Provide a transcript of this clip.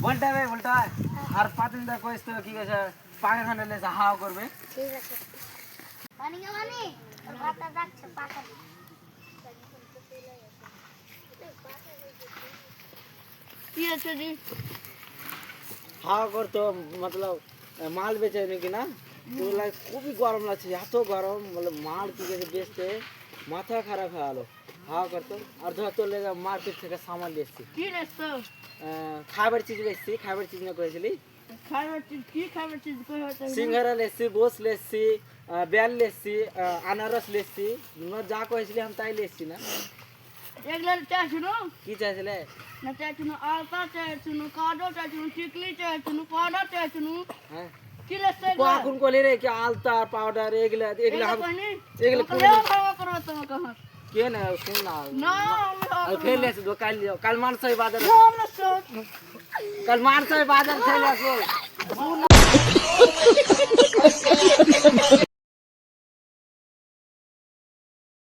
বলটা রে বলটা আর পাতিনদা কইস তো কি আছে পাখাখানে লেসা হাওয়া করবে ঠিক আছে পানি কেমনি ভাতটা যাচ্ছে পাকা কি আছে জি হাওয়া করতো मतलब মাল বেচে নাকি না তো খুবই গরম লাগছে এত গরম বলে মাল কি করে বেচতে মাথা খারাপ হয়ে গেল হাওয়া করতো আর ধর তো লেগা মার্কেট থেকে সামান নিয়েছি কি রেস্তো খাবার চিজ লেছি খাবার চিজ না করেছিলি খাবার চিজ কি খাবার চিজ কই হচ্ছে সিঙ্গারা লেছি গোস লেছি বেল লেছি আনারস লেছি যা কয়েছিলি আমি তাই লেছি না এগুলো চাইছুনো কি চাইছিলে না চাইছুনো আলতা চাইছুনো কাডো চাইছুনো চিকলি চাইছুনো পাউডার চাইছুনো হ্যাঁ কি রেস্তো কখন কলি রে কি আলতা পাউডার এগুলা এগুলা এগুলা খাওয়া করো তোমাকে হাস কে না শুন না না আর খেয়ে লেছি কাল কাল মানসাই বাজার আমরা কাল মানসাই বাজার খেয়ে আসো